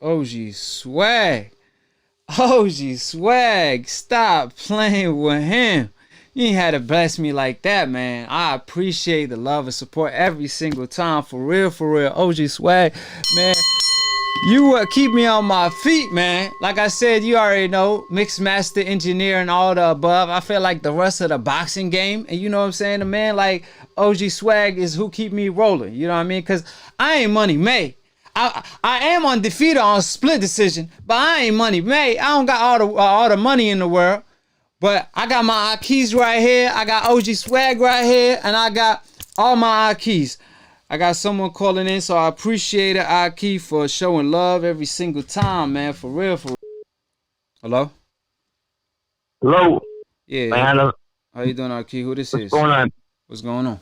OG Swag. OG Swag. Stop playing with him. You ain't had to bless me like that, man. I appreciate the love and support every single time. For real, for real. OG Swag, man. You keep me on my feet, man. Like I said, you already know, mixed master engineer and all the above. I feel like the rest of the boxing game, and you know what I'm saying, the man like OG Swag is who keep me rolling. You know what I mean? Because I ain't Money May. I am undefeated on split decision, but I ain't Money May. I don't got all the money in the world, but I got my Akhis right here. I got OG Swag right here, and I got all my Akhis. I got someone calling in, so I appreciate it, Akhi, for showing love every single time, man. For real, for real. Hello? Hello. Yeah. Man, how you doing, Akhi? Who this is? What's going on? What's going on?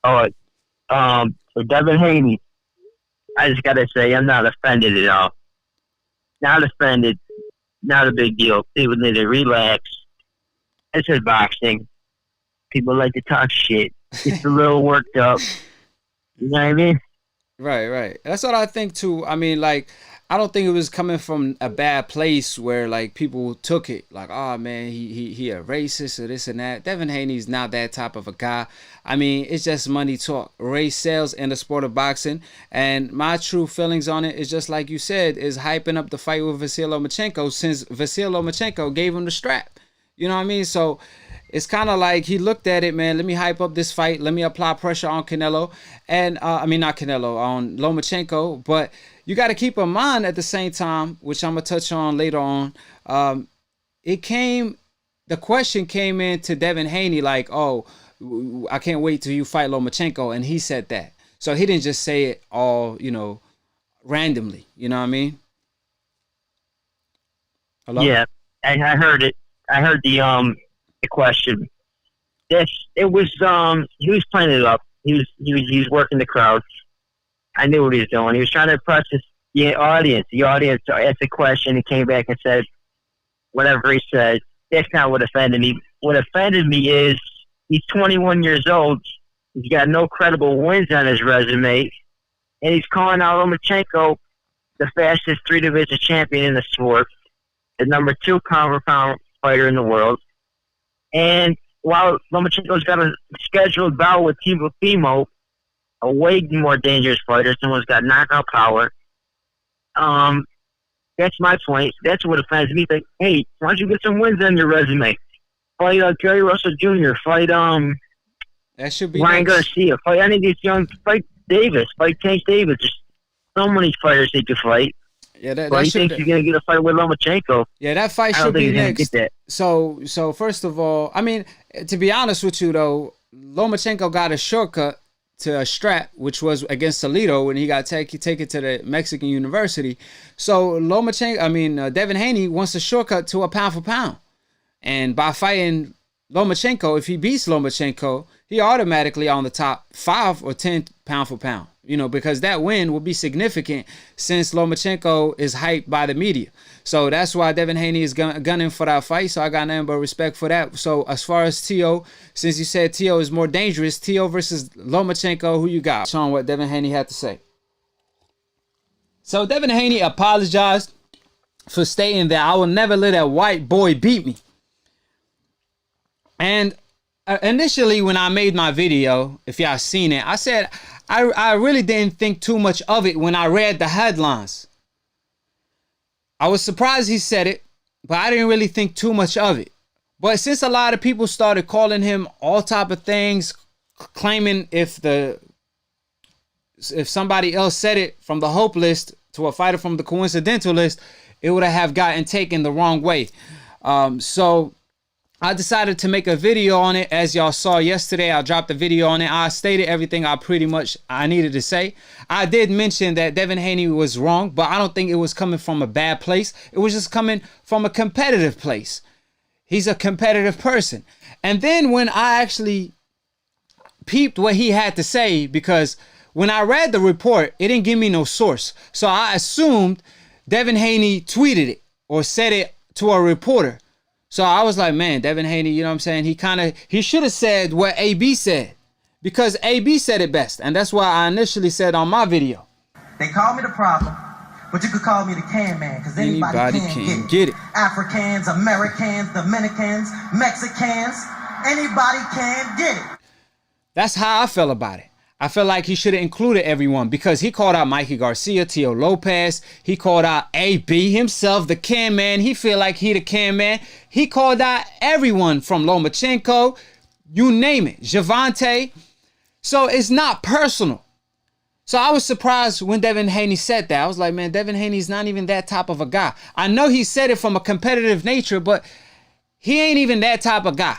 All right. For Devin Haney, I just gotta say I'm not offended at all. Not offended. Not a big deal. People need to relax. It's just boxing. People like to talk shit. It's a little worked up. You know what I mean? Right. That's what I think too. I mean, like, I don't think it was coming from a bad place where like people took it like, oh man, he a racist or this and that. Devin Haney's not that type of a guy. I mean, it's just money talk. Race sells in the sport of boxing, and my true feelings on it is just like you said, is hyping up the fight with Vasyl Lomachenko since Vasyl Lomachenko gave him the strap. You know what I mean? So it's kind of like he looked at it, man, let me hype up this fight. Let me apply pressure on Canelo. And, I mean, not Canelo, on Lomachenko. But you got to keep in mind at the same time, which I'm going to touch on later on, the question came in to Devin Haney like, oh, I can't wait till you fight Lomachenko. And he said that. So he didn't just say it all, you know, randomly. You know what I mean? Hello? Yeah, I heard it. I heard the question. It was he was playing it up. He was working the crowd. I knew what he was doing. He was trying to impress the audience. The audience asked a question. He came back and said whatever he said. That's not what offended me. What offended me is he's 21 years old. He's got no credible wins on his resume, and he's calling out Lomachenko the fastest 3-division champion in the sport, the #2 pound-for-pound fighter in the world. And while Lomachenko's got a scheduled bout with Timo, a way more dangerous fighter, someone's got knockout power. That's my point. That's what offends me. Like, hey, why don't you get some wins on your resume? Fight Jerry Russell Jr., fight that should be Ryan Garcia, fight any of these young, fight Davis, fight Tank Davis. There's so many fighters he could fight. Yeah, that he thinks he's gonna get a fight with Lomachenko. Yeah, that fight should be next. So first of all, I mean, to be honest with you though, Lomachenko got a shortcut to a strap, which was against Toledo when he got taken to the Mexican University. So Devin Haney wants a shortcut to a pound for pound, and by fighting Lomachenko, if he beats Lomachenko, he automatically on the top 5 or 10 pound for pound. You know, because that win will be significant since Lomachenko is hyped by the media. So that's why Devin Haney is gunning for that fight. So I got nothing but respect for that. So as far as T.O., since you said T.O. is more dangerous, T.O. versus Lomachenko, who you got? Sean, what Devin Haney had to say. So Devin Haney apologized for stating that I will never let a white boy beat me. And initially when I made my video, if y'all seen it, I said I really didn't think too much of it when I read the headlines. I was surprised he said it, but I didn't really think too much of it. But since a lot of people started calling him all type of things, claiming if somebody else said it from the hope list to a fighter from the coincidental list, it would have gotten taken the wrong way. So I decided to make a video on it. As y'all saw yesterday, I dropped a video on it. I stated everything I needed to say. I did mention that Devin Haney was wrong, but I don't think it was coming from a bad place. It was just coming from a competitive place. He's a competitive person. And then when I actually peeped what he had to say, because when I read the report, it didn't give me no source. So I assumed Devin Haney tweeted it or said it to a reporter. So I was like, man, Devin Haney, you know what I'm saying? He should have said what AB said, because AB said it best. And that's why I initially said on my video. They call me the problem. But you could call me the Can Man, because anybody can get it. Africans, Americans, Dominicans, Mexicans, anybody can get it. That's how I feel about it. I feel like he should have included everyone, because he called out Mikey Garcia, Tio Lopez. He called out AB himself, the Can Man. He feel like he the Can Man. He called out everyone from Lomachenko, you name it, Javante. So it's not personal. So I was surprised when Devin Haney said that. I was like, man, Devin Haney's not even that type of a guy. I know he said it from a competitive nature, but he ain't even that type of guy.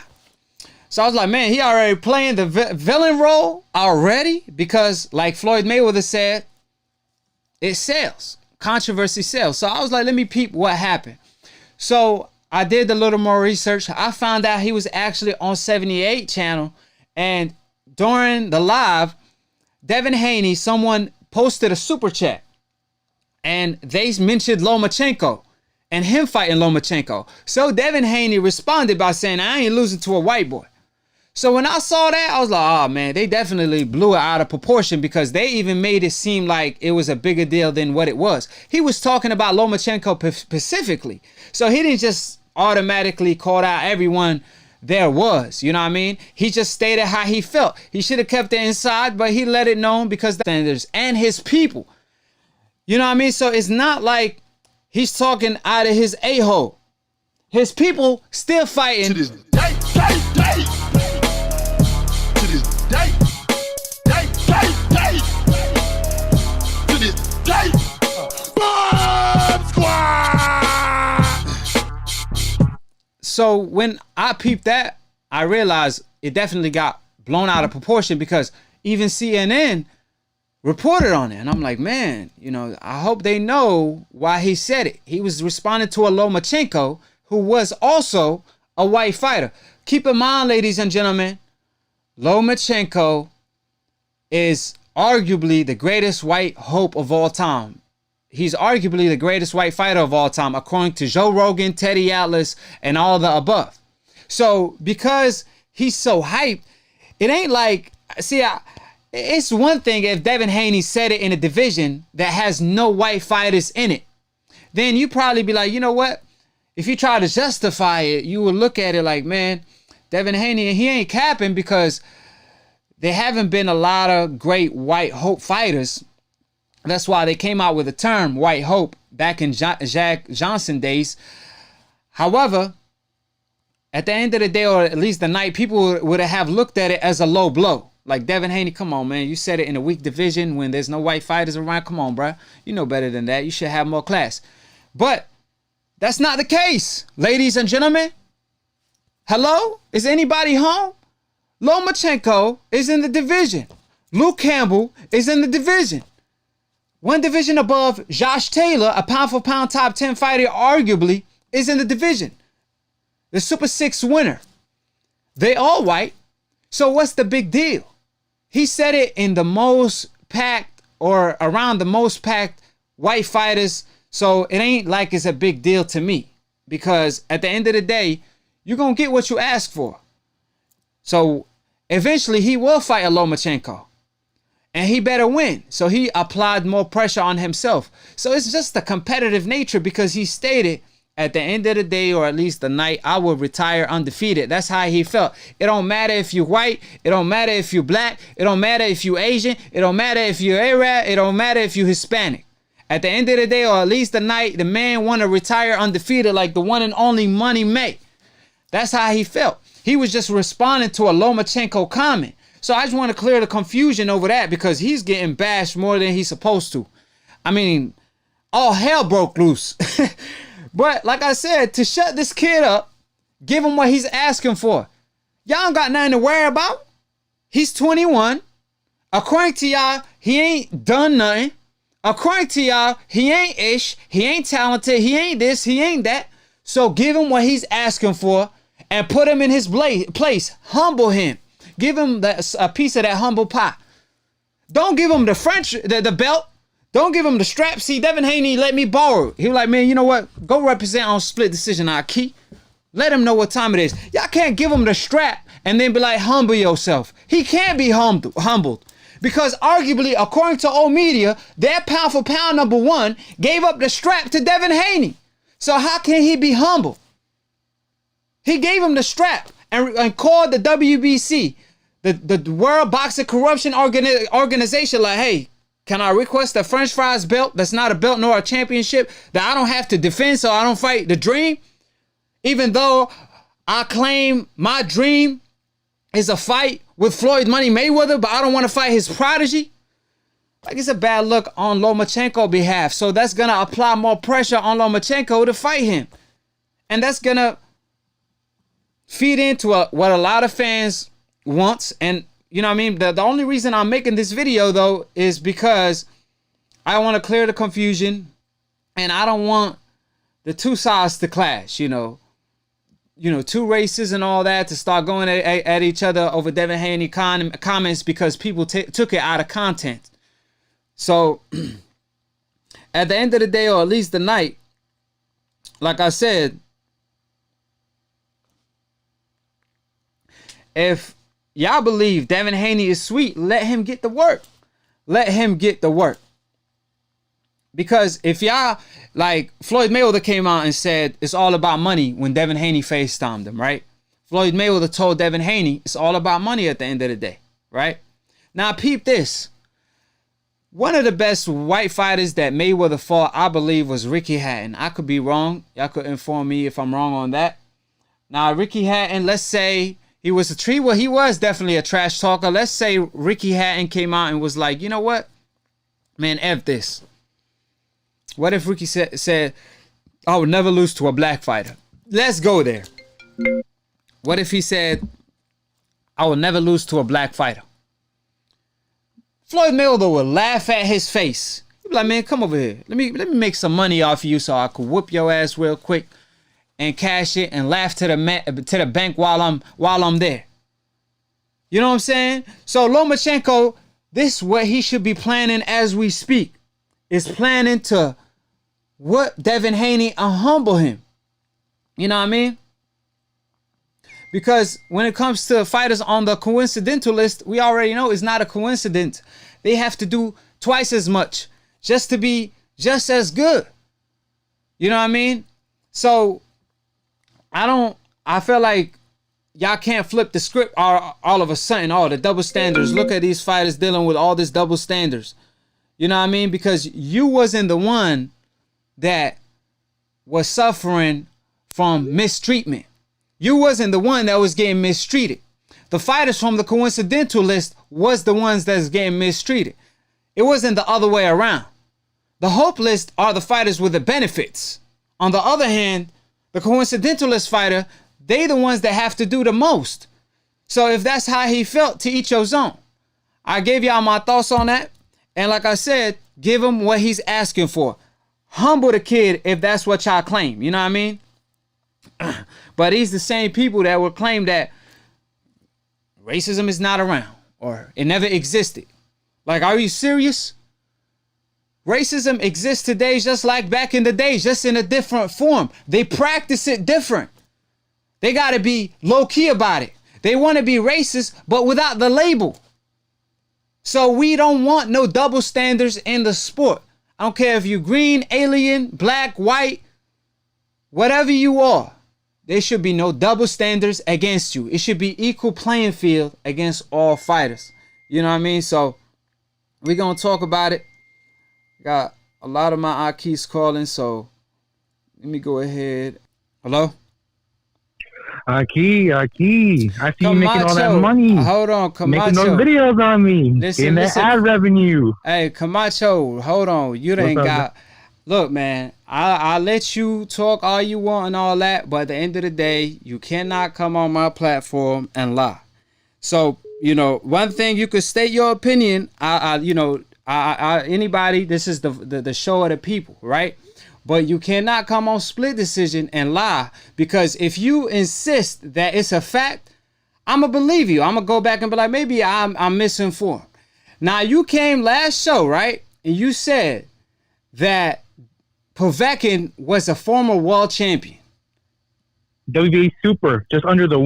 So I was like, man, he already playing the villain role already, because like Floyd Mayweather said, it sells. Controversy sells. So I was like, let me peep what happened. So I did a little more research. I found out he was actually on 78 channel, and during the live, Devin Haney, someone posted a super chat, and they mentioned Lomachenko and him fighting Lomachenko. So Devin Haney responded by saying, I ain't losing to a white boy. So when I saw that, I was like, oh man, they definitely blew it out of proportion, because they even made it seem like it was a bigger deal than what it was. He was talking about Lomachenko specifically. So he didn't just automatically call out everyone there was, you know what I mean? He just stated how he felt. He should have kept it inside, but he let it known because the standards and his people. You know what I mean? So it's not like he's talking out of his a-hole. His people still fighting. To this day. To this day. To this day. Bomb Squad! So when I peeped that, I realized it definitely got blown out of proportion, because even CNN reported on it. And I'm like, man, you know, I hope they know why he said it. He was responding to a Lomachenko who was also a white fighter. Keep in mind, ladies and gentlemen, Lomachenko is arguably the greatest white hope of all time. He's arguably the greatest white fighter of all time, according to Joe Rogan, Teddy Atlas, and all the above. So because he's so hyped, it ain't like, see, it's one thing if Devin Haney said it in a division that has no white fighters in it. Then you probably be like, you know what? If you try to justify it, you will look at it like, man, Devin Haney, he ain't capping, because there haven't been a lot of great white hope fighters. That's why they came out with the term white hope back in Jack Johnson days. However, at the end of the day, or at least the night, people would have looked at it as a low blow. Like, Devin Haney, come on, man. You said it in a weak division when there's no white fighters around. Come on, bro. You know better than that. You should have more class. But that's not the case, ladies and gentlemen. Hello? Is anybody home? Lomachenko is in the division. Luke Campbell is in the division. One division above, Josh Taylor, a pound-for-pound top 10 fighter, arguably, is in the division. The Super 6 winner. They all white. So what's the big deal? He said it in the most packed, or around the most packed white fighters. So it ain't like it's a big deal to me, because at the end of the day, you're going to get what you ask for. So eventually he will fight a Lomachenko, and he better win. So he applied more pressure on himself. So it's just the competitive nature, because he stated, at the end of the day, or at least the night, I will retire undefeated. That's how he felt. It don't matter if you're white. It don't matter if you're black. It don't matter if you're Asian. It don't matter if you're Arab. It don't matter if you're Hispanic. At the end of the day, or at least the night, the man want to retire undefeated, like the one and only Money May. That's how he felt. He was just responding to a Lomachenko comment. So I just want to clear the confusion over that, because he's getting bashed more than he's supposed to. I mean, all hell broke loose. But like I said, to shut this kid up, give him what he's asking for. Y'all don't got nothing to worry about. He's 21. According to y'all, he ain't done nothing. According to y'all, he ain't ish. He ain't talented. He ain't this. He ain't that. So give him what he's asking for and put him in his place. Humble him. Give him a piece of that humble pie. Don't give him the belt. Don't give him the strap. See, Devin Haney let me borrow it. He was like, man, you know what? Go represent on split decision, Akhi. Let him know what time it is. Y'all can't give him the strap and then be like, humble yourself. He can't be humbled. Because arguably, according to old media, their pound for pound number one gave up the strap to Devin Haney. So how can he be humble? He gave him the strap and called the WBC, the World Boxing Corruption Organization, like, hey, can I request a French fries belt that's not a belt nor a championship that I don't have to defend so I don't fight the dream? Even though I claim my dream is a fight with Floyd Money Mayweather, but I don't want to fight his prodigy. Like, it's a bad look on Lomachenko's behalf. So that's going to apply more pressure on Lomachenko to fight him. And that's going to feed into what a lot of fans want. And, you know what I mean? The only reason I'm making this video, though, is because I want to clear the confusion. And I don't want the two sides to clash, you know, two races and all that to start going at each other over Devin Haney comments because people took it out of content. So at the end of the day, or at least the night, like I said, if y'all believe Devin Haney is sweet, let him get the work. Let him get the work. Because if y'all, like, Floyd Mayweather came out and said it's all about money when Devin Haney FaceTimed him, right? Floyd Mayweather told Devin Haney it's all about money at the end of the day, right? Now, peep this. One of the best white fighters that Mayweather fought, I believe, was Ricky Hatton. I could be wrong. Y'all could inform me if I'm wrong on that. Now, Ricky Hatton, let's say he was he was definitely a trash talker. Let's say Ricky Hatton came out and was like, you know what? Man, F this. What if Ricky said, I would never lose to a black fighter? Let's go there. What if he said, I will never lose to a black fighter? Floyd Mayweather would laugh at his face. He'd be like, man, come over here. Let me make some money off of you so I could whoop your ass real quick and cash it and laugh to the bank while I'm there. You know what I'm saying? So Lomachenko, this is what he should be planning as we speak. Is planning to whoop Devin Haney and humble him. You know what I mean? Because when it comes to fighters on the coincidental list, we already know it's not a coincidence. They have to do twice as much just to be just as good. You know what I mean? So I feel like y'all can't flip the script all of a sudden. Oh, the double standards. Look at these fighters dealing with all this double standards. You know what I mean? Because you wasn't the one that was suffering from mistreatment. You wasn't the one that was getting mistreated. The fighters from the coincidental list was the ones that's getting mistreated. It wasn't the other way around. The hope list are the fighters with the benefits. On the other hand, the coincidental list fighter, they the ones that have to do the most. So if that's how he felt, to each your own. I gave y'all my thoughts on that. And like I said, give him what he's asking for. Humble the kid if that's what y'all claim. You know what I mean? But these the same people that will claim that racism is not around or it never existed. Like, are you serious? Racism exists today just like back in the days, just in a different form. They practice it different. They got to be low-key about it. They want to be racist, but without the label. So we don't want no double standards in the sport. I don't care if you're green, alien, black, white, whatever you are. There should be no double standards against you. It should be equal playing field against all fighters. You know what I mean? So we're going to talk about it. Got a lot of my Akhis calling, so let me go ahead. Hello? Akhi, I see Camacho. you making all that money. Hold on, Camacho. Making those videos on me. Listen, Getting that ad revenue. Hey, Camacho, hold on. You done got... Look, man, I'll let you talk all you want and all that, but at the end of the day, you cannot come on my platform and lie. So, you know, one thing, you could state your opinion. Anybody, this is the show of the people, right? But you cannot come on Split Decision and lie, because if you insist that it's a fact, I'm going to believe you. I'm going to go back and be like, maybe I'm misinformed. Now, you came last show, right? And you said that Povetkin was a former world champion. WBA Super, just under the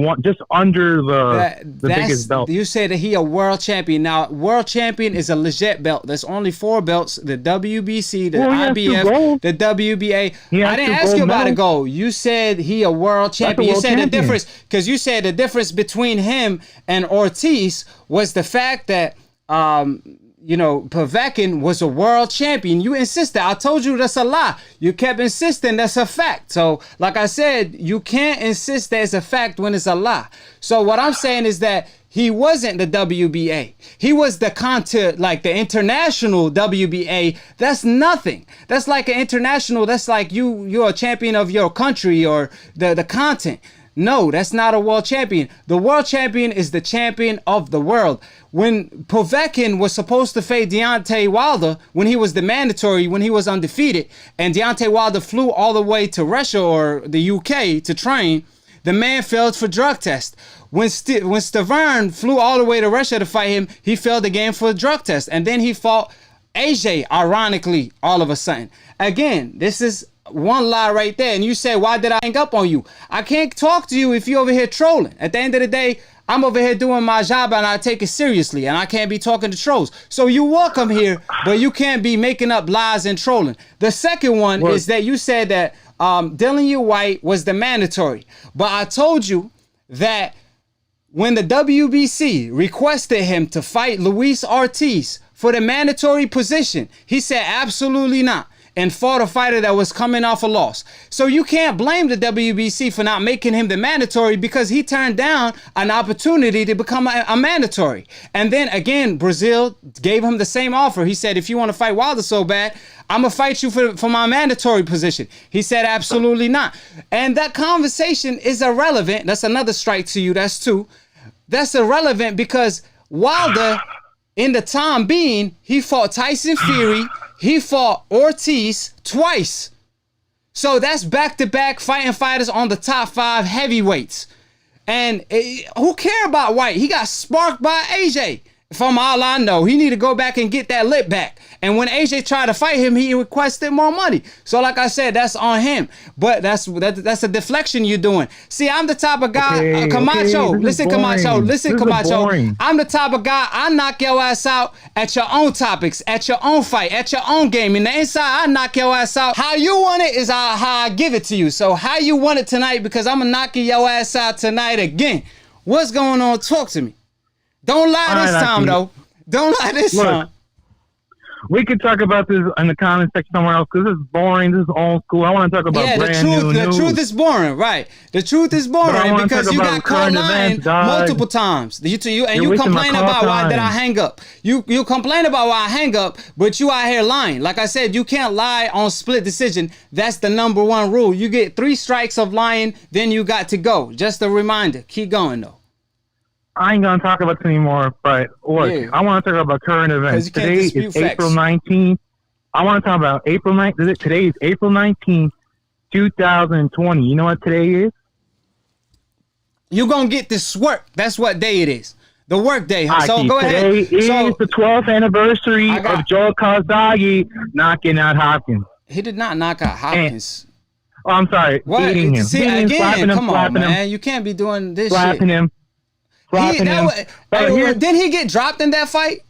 biggest belt. You said that he a world champion. Now, world champion is a legit belt. There's only 4 belts: the WBC, the IBF, the WBA. I didn't ask you about a gold. You said he a world champion. You said the difference, because you said the difference between him and Ortiz was the fact that Povetkin was a world champion. You insisted. I told you that's a lie. You kept insisting that's a fact. So, like I said, you can't insist that it's a fact when it's a lie. So what I'm saying is that he wasn't the WBA. He was the like the international WBA. That's nothing. That's like an international. That's like you're a champion of your country or the continent. No, that's not a world champion. The world champion is the champion of the world. When Povetkin was supposed to face Deontay Wilder, when he was the mandatory, when he was undefeated, and Deontay Wilder flew all the way to Russia or the UK to train, the man failed for drug test. When Stavern flew all the way to Russia to fight him, he failed again for a drug test. And then he fought AJ, ironically, all of a sudden. Again, this is one lie right there. And you said, why did I hang up on you? I can't talk to you if you're over here trolling. At the end of the day, I'm over here doing my job and I take it seriously, and I can't be talking to trolls. So you're welcome here, but you can't be making up lies and trolling. The second one is that you said that Dillian White was the mandatory. But I told you that when the WBC requested him to fight Luis Ortiz for the mandatory position, he said absolutely not, and fought a fighter that was coming off a loss. So you can't blame the WBC for not making him the mandatory, because he turned down an opportunity to become a mandatory. And then again, Brazil gave him the same offer. He said, if you want to fight Wilder so bad, I'm going to fight you for my mandatory position. He said, absolutely not. And that conversation is irrelevant. That's another strike to you. That's 2. That's irrelevant because Wilder, in the time being, he fought Tyson Fury. He fought Ortiz twice. So that's back-to-back fighting fighters on the top 5 heavyweights. And who care about White? He got sparked by AJ. From all I know, he need to go back and get that lip back. And when AJ tried to fight him, he requested more money. So like I said, that's on him. But that's a deflection you're doing. See, I'm the type of guy, Camacho. Listen, Camacho. Listen, Camacho. I'm the type of guy, I knock your ass out at your own topics, at your own fight, at your own game. In the inside, I knock your ass out. How you want it is how I give it to you. So how you want it tonight, because I'm knocking your ass out tonight again. What's going on? Talk to me. Don't lie this time, though. Don't lie this time. We could talk about this in the comment section somewhere else, because this is boring. This is old school. I want to talk about the truth is boring, right? The truth is boring because you got caught lying multiple times. You complain about why did I hang up. You complain about why I hang up, but you out here lying. Like I said, you can't lie on split decision. That's the #1 rule. You get 3 strikes of lying, then you got to go. Just a reminder. Keep going, though. I ain't going to talk about this anymore, but look, I want to talk about current events. Today is April 19th. I want to talk about April 9th. Today is April 19th, 2020. You know what today is? You're going to get this work. That's what day it is. The work day. So go ahead. Today is the 12th anniversary of Joe Kazagi knocking out Hopkins. He did not knock out Hopkins. I'm sorry. Beating him. See, again, come on, man. You can't be doing this shit. Slapping him. Did he get dropped in that fight?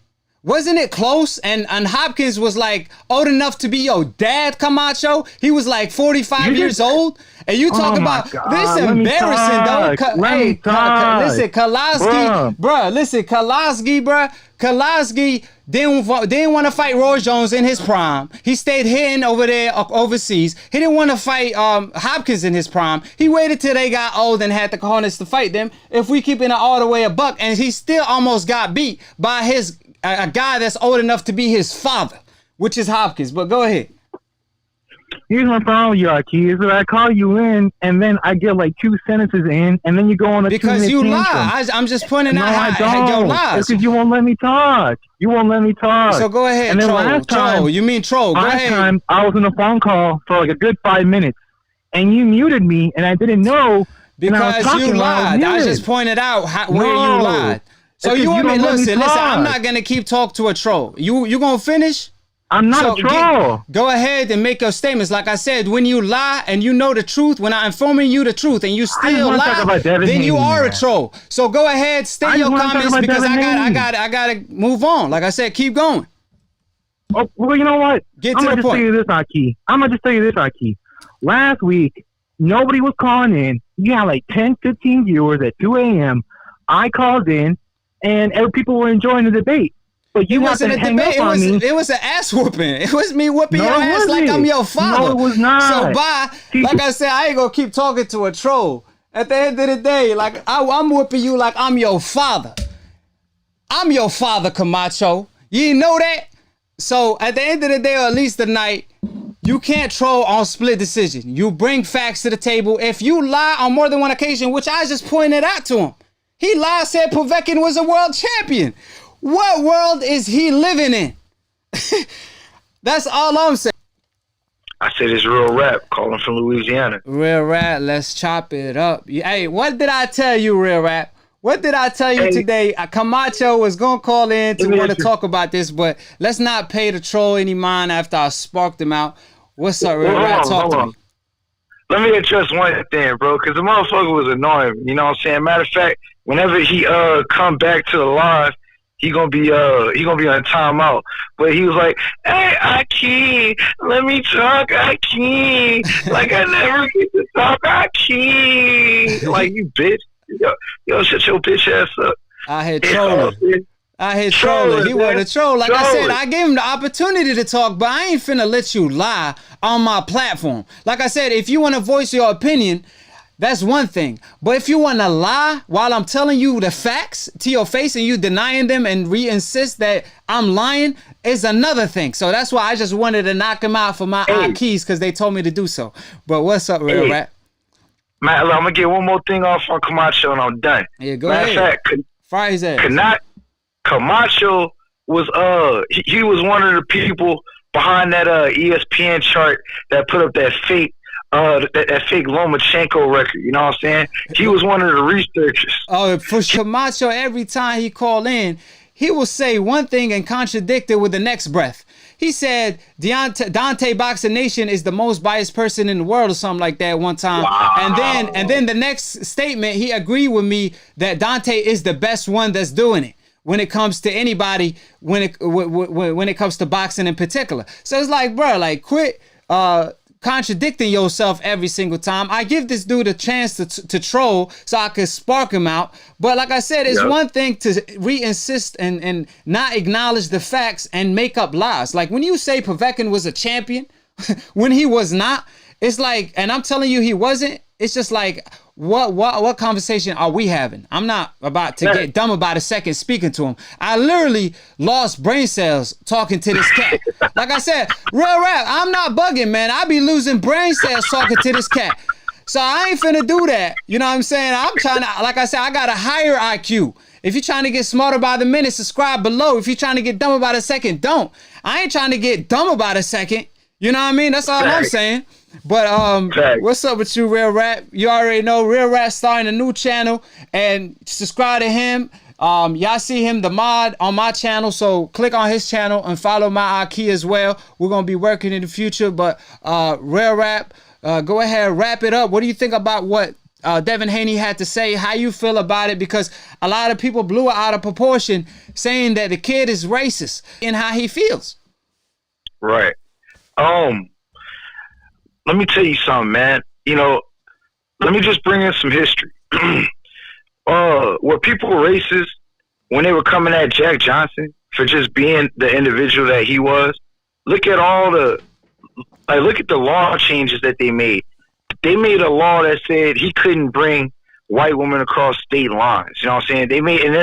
Wasn't it close? And Hopkins was like old enough to be your dad, Camacho. He was like 45 years old. And you talk about this embarrassing, though. Listen, Kalowski, bro. Kalowski didn't want to fight Roy Jones in his prime. He stayed hidden over there overseas. He didn't want to fight Hopkins in his prime. He waited till they got old and had the cojones to fight them. If we keep it all the way a buck, and he still almost got beat by a guy that's old enough to be his father, which is Hopkins. But go ahead. Here's my problem with you, Akhi, is that I call you in, and then I get like 2 sentences in, and then you go on a 2-minute because you lie. I'm just pointing out how your lies. It's because you won't let me talk. So go ahead, and then troll. You mean troll. Go ahead. Last time, I was on a phone call for like a good 5 minutes, and you muted me, and I didn't know. Because you lied. I just pointed out where you lied. So you want me? Listen. I'm not gonna keep talking to a troll. You gonna finish? I'm not a troll. Go ahead and make your statements. Like I said, when you lie and you know the truth, when I'm informing you the truth and you still lie, then you are a troll. So go ahead, state your comments because I gotta move on. Like I said, keep going. Oh, well, you know what? I'm gonna just tell you this, Akhi. Last week, nobody was calling in. You had like 10, 15 viewers at 2 a.m. I called in, and people were enjoying the debate. But you wasn't a debate. It was an ass whooping. It was me whooping your ass like I'm your father. No, it was not. So like I said, I ain't gonna keep talking to a troll. At the end of the day, like I'm whooping you like I'm your father. I'm your father, Camacho. You know that? So at the end of the day, or at least tonight, you can't troll on split decision. You bring facts to the table. If you lie on more than one occasion, which I just pointed out to him, he lied, said Povetkin was a world champion. What world is he living in? That's all I'm saying. I said it's real rap, calling from Louisiana. Real rap, let's chop it up. Hey, what did I tell you, real rap? What did I tell you today? Camacho was going to call in to want to talk about this, but let's not pay the troll any mind after I sparked him out. What's up, real rap? Talk to me. Let me address one thing, bro, because the motherfucker was annoying. You know what I'm saying? Matter of fact, whenever he come back to the live, he gonna be on timeout. But he was like, "Hey, Akhi, let me talk, Akhi. Like I never get to talk, Akhi. Like you bitch, yo, shut your bitch ass up." I had trolling. He was a troll. Like I said, I gave him the opportunity to talk, but I ain't finna let you lie on my platform. Like I said, if you want to voice your opinion, that's one thing. But if you want to lie while I'm telling you the facts to your face and you denying them and re-insist that I'm lying is another thing. So that's why I just wanted to knock him out for my keys because they told me to do so. But what's up, real rap? Man, I'm going to get one more thing off on Camacho and I'm done. Yeah, go ahead. Matter of fact, fire his ass. Camacho was he was one of the people behind that ESPN chart that put up that fake Lomachenko record, you know what I'm saying? He was one of the researchers. Oh, for Camacho, every time he called in, he will say one thing and contradict it with the next breath. He said Dante Boxing Nation is the most biased person in the world or something like that one time. Wow. And then the next statement, he agreed with me that Dante is the best one that's doing it when it comes to anybody, when it comes to boxing in particular. So it's like, bro, like quit contradicting yourself every single time. I give this dude a chance to troll so I could spark him out. But like I said, it's one thing to re-insist and not acknowledge the facts and make up lies. Like when you say Povetkin was a champion when he was not, it's like, and I'm telling you he wasn't, it's just like, what conversation are we having? I'm not about to get dumb about a second speaking to him. I literally lost brain cells talking to this cat. Like I said, real rap, I'm not bugging, man. I be losing brain cells talking to this cat. So I ain't finna do that. You know what I'm saying? I'm trying to, like I said, I got a higher IQ. If you're trying to get smarter by the minute, subscribe below. If you're trying to get dumb about a second, don't. I ain't trying to get dumb about a second. You know what I mean? That's all I'm saying. But what's up with you, Real Rap? You already know Real Rap starting a new channel, and subscribe to him. Y'all see him, the mod, on my channel, so click on his channel and follow my Akhi as well. We're gonna be working in the future, but Real Rap, go ahead, wrap it up. What do you think about what Devin Haney had to say? How you feel about it? Because a lot of people blew it out of proportion, saying that the kid is racist in how he feels. Right. Let me tell you something, man. You know, let me just bring in some history. Were people racist when they were coming at Jack Johnson for just being the individual that he was? Look at look at the law changes that they made. They made a law that said he couldn't bring white women across state lines. You know what I'm saying? They made, and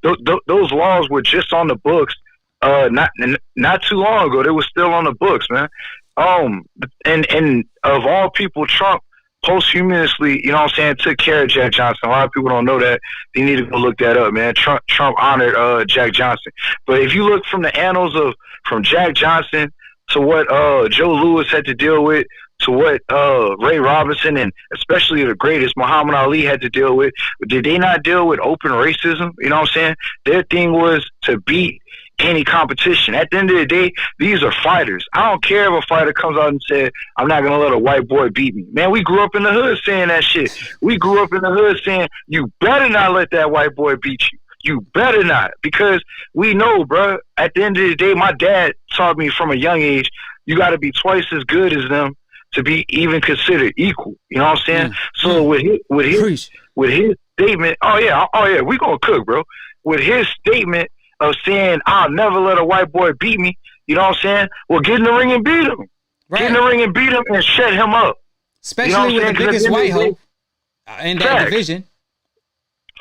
those laws were just on the books. Not too long ago, they were still on the books, man. And of all people, Trump posthumously, you know what I'm saying, took care of Jack Johnson. A lot of people don't know that. They need to go look that up, man. Trump honored Jack Johnson. But if you look from the annals from Jack Johnson to what Joe Louis had to deal with, to what Ray Robinson and especially the greatest Muhammad Ali had to deal with, did they not deal with open racism? You know what I'm saying? Their thing was to beat any competition. At the end of the day, these are fighters. I don't care if a fighter comes out and says, I'm not going to let a white boy beat me. Man, we grew up in the hood saying that shit. We grew up in the hood saying, you better not let that white boy beat you. You better not. Because we know, bro, at the end of the day, my dad taught me from a young age, you got to be twice as good as them to be even considered equal. You know what I'm saying? So with his statement, oh yeah, we gonna cook, bro. With his statement of saying, I'll never let a white boy beat me, you know what I'm saying? Well, get in the ring and beat him. Right. Get in the ring and beat him and shut him up. Especially with the biggest white hope in that division.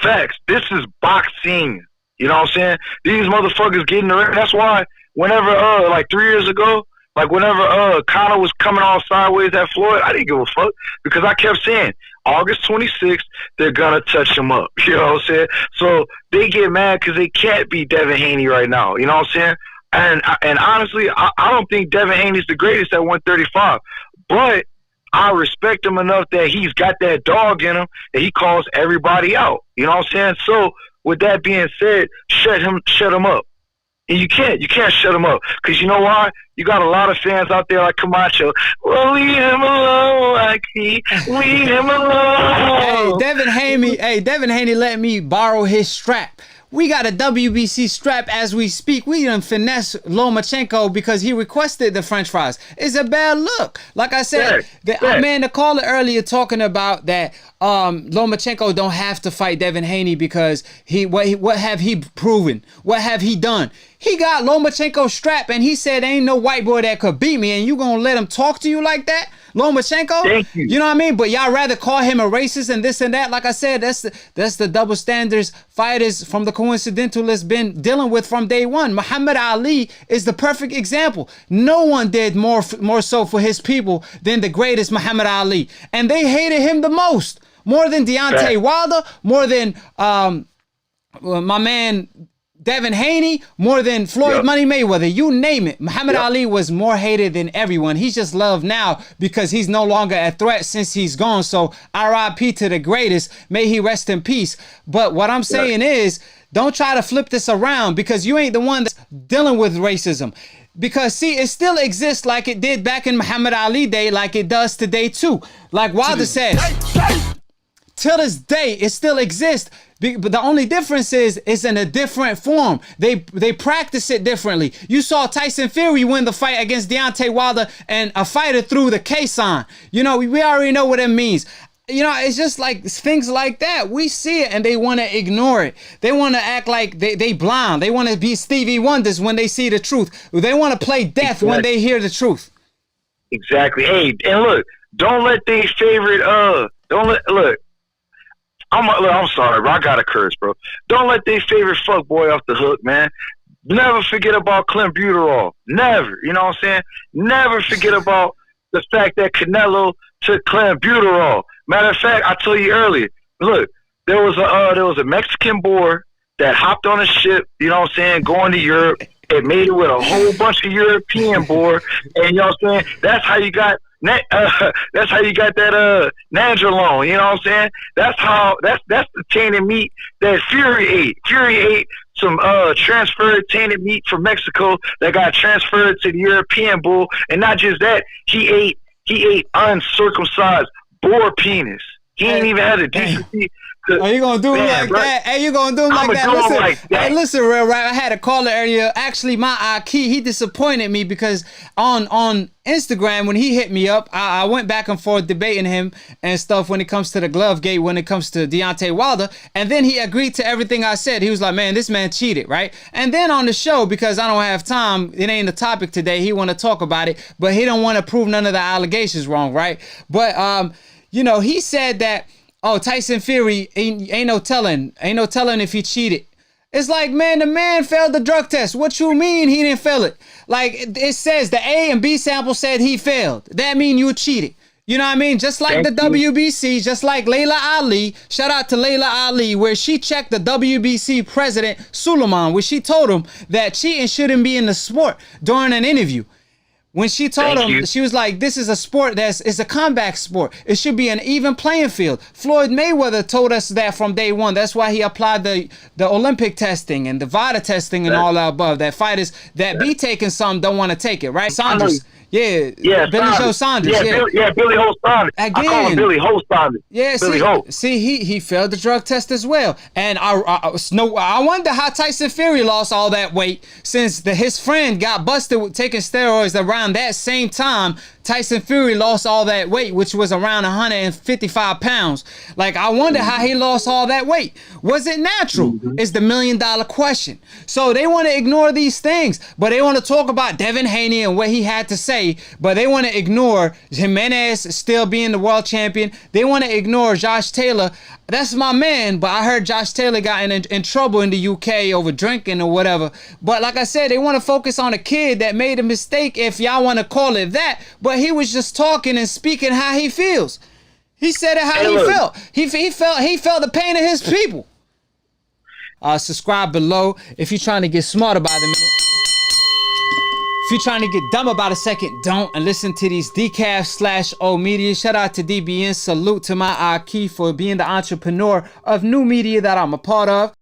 Facts. This is boxing. You know what I'm saying? These motherfuckers get in the ring. That's why whenever, like 3 years ago, like whenever Conor was coming all sideways at Floyd, I didn't give a fuck because I kept saying, August 26th, they're going to touch him up. You know what I'm saying? So they get mad because they can't beat Devin Haney right now. You know what I'm saying? And honestly, I don't think Devin Haney's the greatest at 135. But I respect him enough that he's got that dog in him that he calls everybody out. You know what I'm saying? So with that being said, shut him up. And you can't shut him up. Because you know why? You got a lot of fans out there like Camacho. Well, leave him alone, Akhi. Leave him alone. Devin Haney let me borrow his strap. We got a WBC strap as we speak. We done finesse Lomachenko because he requested the French fries. It's a bad look. Like I said, the caller earlier talking about that Lomachenko don't have to fight Devin Haney because what have he proven? What have he done? He got Lomachenko strapped and he said ain't no white boy that could beat me, and you gonna let him talk to you like that? Lomachenko? Thank you. You know what I mean? But y'all rather call him a racist and this and that. Like I said, that's the double standards fighters from the coincidentalists been dealing with from day one. Muhammad Ali is the perfect example. No one did more so for his people than the greatest Muhammad Ali. And they hated him the most. More than Deontay Wilder, more than my man Devin Haney, more than Floyd Money Mayweather, you name it. Muhammad Ali was more hated than everyone. He's just loved now because he's no longer a threat since he's gone. So RIP to the greatest. May he rest in peace. But what I'm saying is, don't try to flip this around because you ain't the one that's dealing with racism. Because, see, it still exists like it did back in Muhammad Ali day, like it does today, too. Like Wilder said, till this day, it still exists. But the only difference is it's in a different form. They practice it differently. You saw Tyson Fury win the fight against Deontay Wilder and a fighter threw the case on. You know, we already know what it means. You know, it's just like things like that. We see it and they want to ignore it. They want to act like they blind. They want to be Stevie Wonders when they see the truth. They want to play death when they hear the truth. Exactly. Hey, and look, don't let their favorite, I'm sorry, bro. I gotta curse, bro. Don't let their favorite fuck boy off the hook, man. Never forget about Clint Buterol. Never. You know what I'm saying? Never forget about the fact that Canelo took Clint Buterol. Matter of fact, I told you earlier. Look, there was a Mexican boy that hopped on a ship. You know what I'm saying? Going to Europe. It made it with a whole bunch of European boy, and you know what I'm saying? That's how you got. That's how you got that Nandrolone, you know what I'm saying? That's the tainted meat that Fury ate. Fury ate some transferred tainted meat from Mexico that got transferred to the European bull, and not just that, he ate uncircumcised boar penis. He ain't even had a decency. Are you gonna do him like that? Hey, you gonna do him like that? Hey, listen, real rap. I had a caller earlier. Actually, my Akhi, he disappointed me because on Instagram when he hit me up, I went back and forth debating him and stuff when it comes to the glove gate, when it comes to Deontay Wilder, and then he agreed to everything I said. He was like, "Man, this man cheated, right?" And then on the show, because I don't have time, it ain't the topic today. He want to talk about it, but he don't want to prove none of the allegations wrong, right? But you know, he said that. Oh, Tyson Fury ain't no telling if he cheated. It's like, man, the man failed the drug test. What you mean he didn't fail it? Like it says the A and B sample said he failed. That mean you cheated. You know what I mean? Just like the WBC, just like Layla Ali. Shout out to Layla Ali, where she checked the WBC president Suleiman, where she told him that cheating shouldn't be in the sport during an interview. When she told him, she was like, this is a sport it's a combat sport. It should be an even playing field. Floyd Mayweather told us that from day one. That's why he applied the Olympic testing and the VADA testing and all that above. That fighters that be taking some don't want to take it, right? Saunders. Yeah, Billy Joe Saunders. Billy Ho Saunders. Again, I call him Billy Ho Saunders. Yeah, he failed the drug test as well. And I wonder how Tyson Fury lost all that weight since his friend got busted with taking steroids around that same time. Tyson Fury lost all that weight, which was around 155 pounds. Like, I wonder how he lost all that weight. Was it natural? Is the $1 million question. So they want to ignore these things, but they want to talk about Devin Haney and what he had to say, but they want to ignore Jimenez still being the world champion. They want to ignore Josh Taylor. That's my man, but I heard Josh Taylor got in trouble in the UK over drinking or whatever. But like I said, they want to focus on a kid that made a mistake, if y'all want to call it that. But he was just talking and speaking how he feels. He said it how he felt. He felt the pain of his people. Subscribe below if you're trying to get smarter by the minute. If you're trying to get dumb about a second, don't, and listen to these decaf/O media. Shout out to DBN. Salute to my Akhi for being the entrepreneur of new media that I'm a part of.